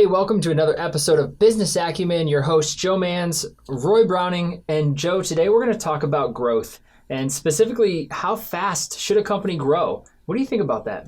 welcome to another episode of Business Acumen. Your host, Joe Mans, Roy Browning, and Joe. Today we're going to talk about growth, and specifically, how fast should a company grow? What do you think about that?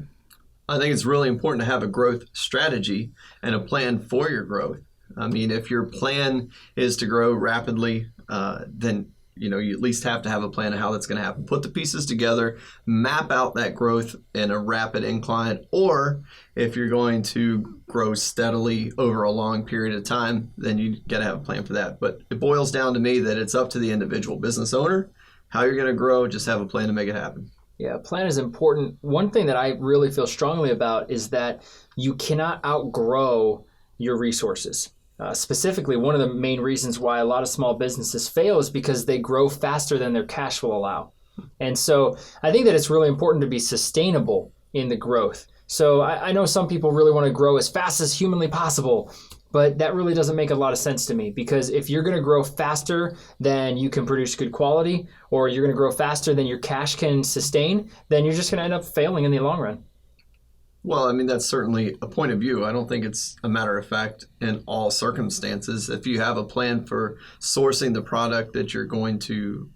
I think it's really important to have a growth strategy and a plan for your growth. I mean, if your plan is to grow rapidly, then you at least have to have a plan of how that's going to happen. Put the pieces together, map out that growth in a rapid incline, or if you're going to grow steadily over a long period of time, then you got to have a plan for that. But it boils down to me that it's up to the individual business owner, how you're going to grow, just have a plan to make it happen. Yeah, a plan is important. One thing that I really feel strongly about is that you cannot outgrow your resources. Specifically, one of the main reasons why a lot of small businesses fail is because they grow faster than their cash will allow. And so I think that it's really important to be sustainable in the growth. So I know some people really want to grow as fast as humanly possible, but that really doesn't make a lot of sense to me, because if you're going to grow faster than you can produce good quality, or you're going to grow faster than your cash can sustain, then you're just going to end up failing in the long run. Well, I mean, that's certainly a point of view. I don't think it's a matter of fact in all circumstances. If you have a plan for sourcing the product that you're going to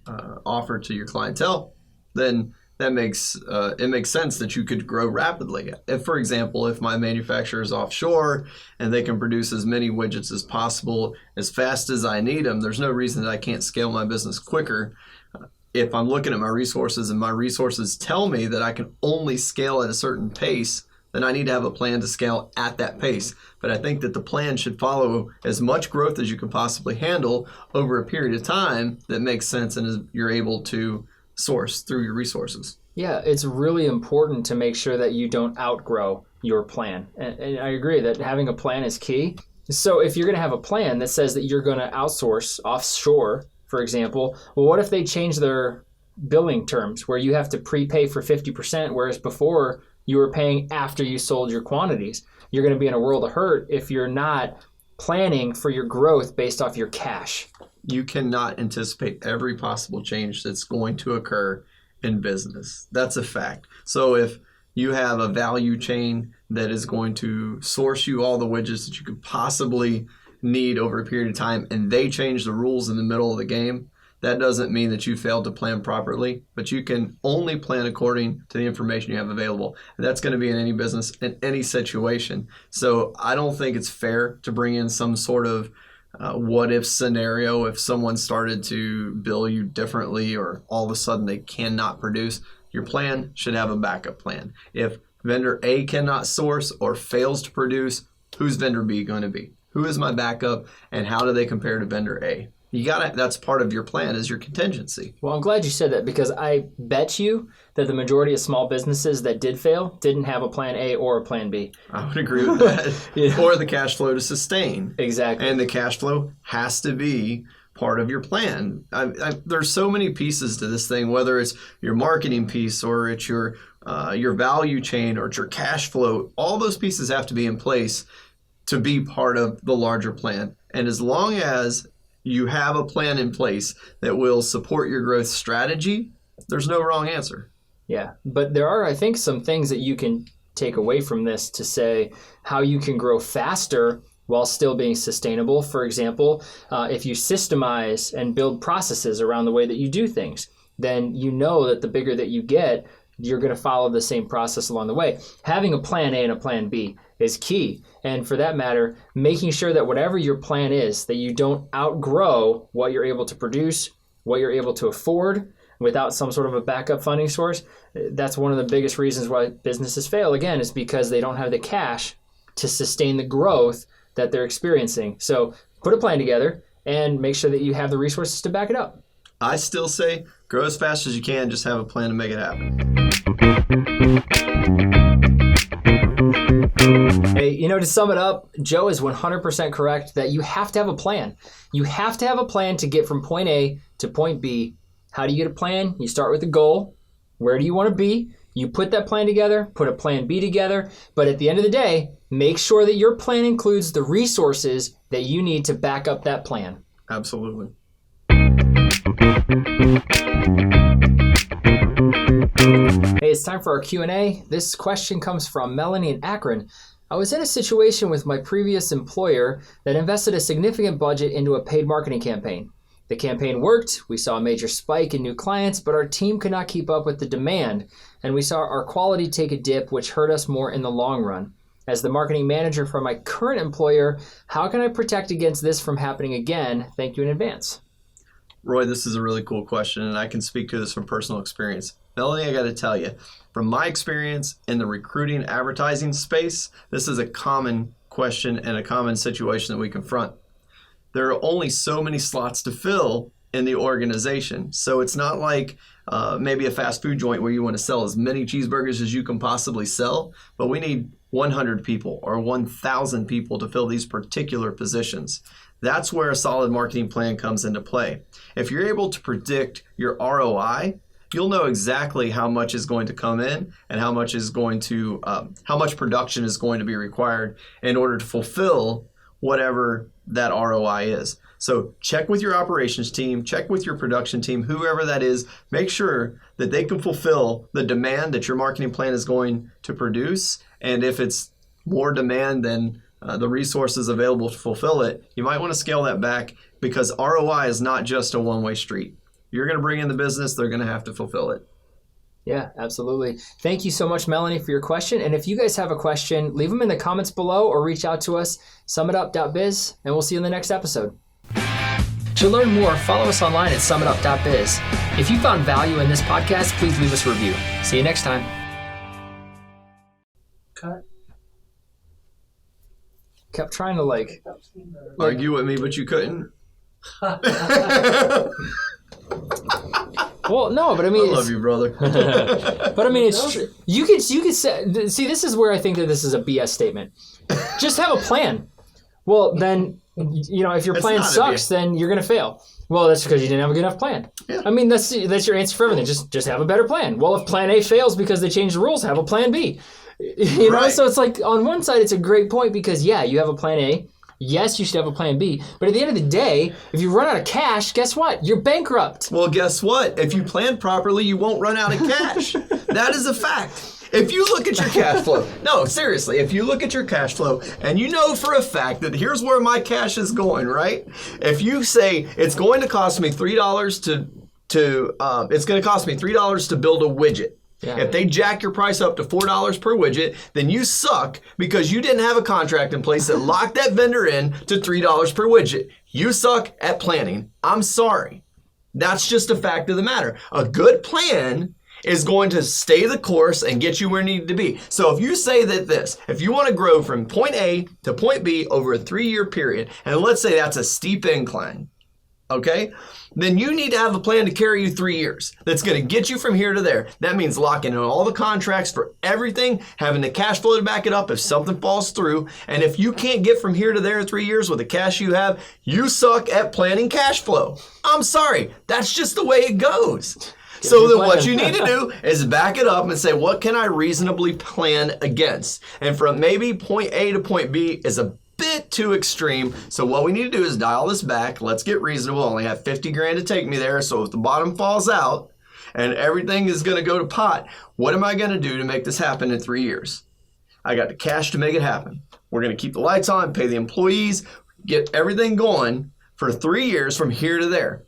offer to your clientele, then it makes sense that you could grow rapidly. If, for example, if my manufacturer is offshore and they can produce as many widgets as possible as fast as I need them, there's no reason that I can't scale my business quicker. If I'm looking at my resources and my resources tell me that I can only scale at a certain pace, then I need to have a plan to scale at that pace. But I think that the plan should follow as much growth as you can possibly handle over a period of time that makes sense and you're able to source through your resources. Yeah, it's really important to make sure that you don't outgrow your plan. And I agree that having a plan is key. So if you're going to have a plan that says that you're going to outsource offshore, for example, well, what if they change their billing terms where you have to prepay for 50%, whereas before you were paying after you sold your quantities? You're going to be in a world of hurt if you're not planning for your growth based off your cash. You cannot anticipate every possible change that's going to occur in business. That's a fact. So if you have a value chain that is going to source you all the widgets that you could possibly need over a period of time, and they change the rules in the middle of the game, that doesn't mean that you failed to plan properly, but you can only plan according to the information you have available. And that's going to be in any business, in any situation. So I don't think it's fair to bring in some sort of what-if scenario if someone started to bill you differently or all of a sudden they cannot produce. Your plan should have a backup plan. If vendor A cannot source or fails to produce, who's vendor B going to be? Who is my backup, and how do they compare to vendor A? That's part of your plan, is your contingency. Well, I'm glad you said that, because I bet you that the majority of small businesses that did fail didn't have a plan A or a plan B. I would agree with that. Yeah. Or the cash flow to sustain. Exactly. And the cash flow has to be part of your plan. There's so many pieces to this thing, whether it's your marketing piece or it's your value chain or it's your cash flow. All those pieces have to be in place to be part of the larger plan. And as long as you have a plan in place that will support your growth strategy, there's no wrong answer. Yeah, but there are, I think, some things that you can take away from this to say how you can grow faster while still being sustainable. For example, if you systemize and build processes around the way that you do things, then you know that the bigger that you get, you're going to follow the same process along the way. Having a plan A and a plan B is key. And for that matter, making sure that whatever your plan is, that you don't outgrow what you're able to produce, what you're able to afford without some sort of a backup funding source. That's one of the biggest reasons why businesses fail, again, is because they don't have the cash to sustain the growth that they're experiencing. So put a plan together and make sure that you have the resources to back it up. I still say grow as fast as you can, just have a plan to make it happen. Hey, to sum it up, Joe is 100% correct that you have to have a plan. You have to have a plan to get from point A to point B. How do you get a plan? You start with a goal. Where do you want to be? You put that plan together, put a plan B together, but at the end of the day, make sure that your plan includes the resources that you need to back up that plan. Absolutely. Hey, it's time for our Q&A. This question comes from Melanie in Akron. I was in a situation with my previous employer that invested a significant budget into a paid marketing campaign. The campaign worked, we saw a major spike in new clients, but our team could not keep up with the demand, and we saw our quality take a dip, which hurt us more in the long run. As the marketing manager for my current employer, how can I protect against this from happening again? Thank you in advance. Roy, this is a really cool question, and I can speak to this from personal experience. Melanie, I got to tell you, from my experience in the recruiting advertising space, this is a common question and a common situation that we confront. There are only so many slots to fill in the organization. So it's not like maybe a fast food joint where you want to sell as many cheeseburgers as you can possibly sell, but we need 100 people or 1,000 people to fill these particular positions. That's where a solid marketing plan comes into play. If you're able to predict your ROI, you'll know exactly how much is going to come in and how much production is going to be required in order to fulfill whatever that ROI is. So check with your operations team, check with your production team, whoever that is, make sure that they can fulfill the demand that your marketing plan is going to produce. And if it's more demand than the resources available to fulfill it, you might want to scale that back, because ROI is not just a one-way street. You're going to bring in the business, they're going to have to fulfill it. Yeah, absolutely. Thank you so much, Melanie, for your question. And if you guys have a question, leave them in the comments below or reach out to us, summitup.biz, and we'll see you in the next episode. To learn more, follow us online at summitup.biz. If you found value in this podcast, please leave us a review. See you next time. Cut. Kept trying to argue with me, but you couldn't. Well, no, but I mean, I love you, brother. But I mean, it's true. You could say, see, this is where I think that this is a BS statement. Just have a plan. Well, then, if your plan sucks, then you're going to fail. Well, that's because you didn't have a good enough plan. Yeah. I mean, that's your answer for everything. Just have a better plan. Well, if plan A fails because they changed the rules, have a plan B. You know, so it's like, on one side, it's a great point because, yeah, you have a plan A. Yes, you should have a plan B. But at the end of the day, if you run out of cash, guess what? You're bankrupt. Well, guess what? If you plan properly, you won't run out of cash. That is a fact. If you look at your cash flow, no, seriously, if you look at your cash flow and you know for a fact that here's where my cash is going, right? If you say it's going to cost me $3 to build a widget. Yeah. If they jack your price up to $4 per widget, then you suck because you didn't have a contract in place that locked that vendor in to $3 per widget. You suck at planning. I'm sorry. That's just a fact of the matter. A good plan is going to stay the course and get you where you need to be. So if you say that if you want to grow from point A to point B over a 3-year period, and let's say that's a steep incline, okay? Then you need to have a plan to carry you 3 years. That's going to get you from here to there. That means locking in all the contracts for everything, having the cash flow to back it up if something falls through. And if you can't get from here to there in 3 years with the cash you have, you suck at planning cash flow. I'm sorry. That's just the way it goes. So then what you need to do is back it up and say, what can I reasonably plan against? And from maybe point A to point B is a bit too extreme. So what we need to do is dial this back. Let's get reasonable. I only have 50 grand to take me there. So if the bottom falls out and everything is going to go to pot, what am I going to do to make this happen in 3 years? I got the cash to make it happen. We're going to keep the lights on, pay the employees, get everything going for 3 years from here to there.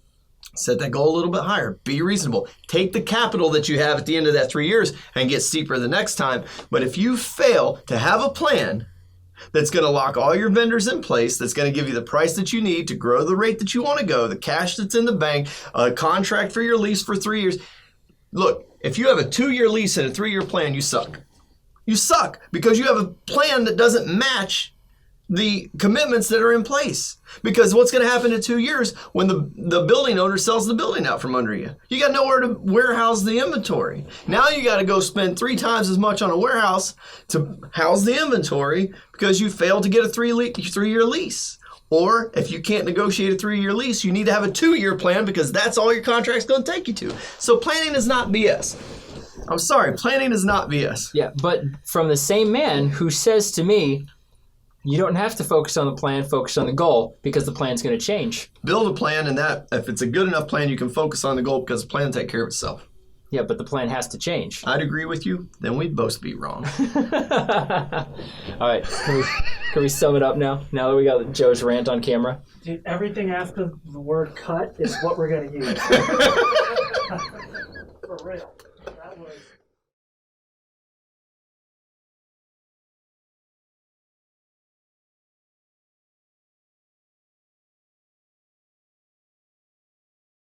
Set that goal a little bit higher. Be reasonable. Take the capital that you have at the end of that 3 years and get steeper the next time. But if you fail to have a plan that's going to lock all your vendors in place, that's going to give you the price that you need to grow the rate that you want to go, the cash that's in the bank, a contract for your lease for 3 years. Look, if you have a 2-year lease and a 3-year plan, you suck. You suck because you have a plan that doesn't match the commitments that are in place. Because what's going to happen in 2 years when the building owner sells the building out from under you? You got nowhere to warehouse the inventory. Now you got to go spend 3 times as much on a warehouse to house the inventory because you failed to get a 3-year lease. Or if you can't negotiate a 3-year lease, you need to have a 2-year plan because that's all your contract's going to take you to. So planning is not BS. I'm sorry, planning is not BS. Yeah, but from the same man who says to me, you don't have to focus on the plan, focus on the goal because the plan's going to change. Build a plan, and that if it's a good enough plan, you can focus on the goal because the plan will take care of itself. Yeah, but the plan has to change. I'd agree with you. Then we'd both be wrong. All right. Can we sum it up now? Now that we got Joe's rant on camera? Dude, everything after the word cut is what we're going to use. For real. That was...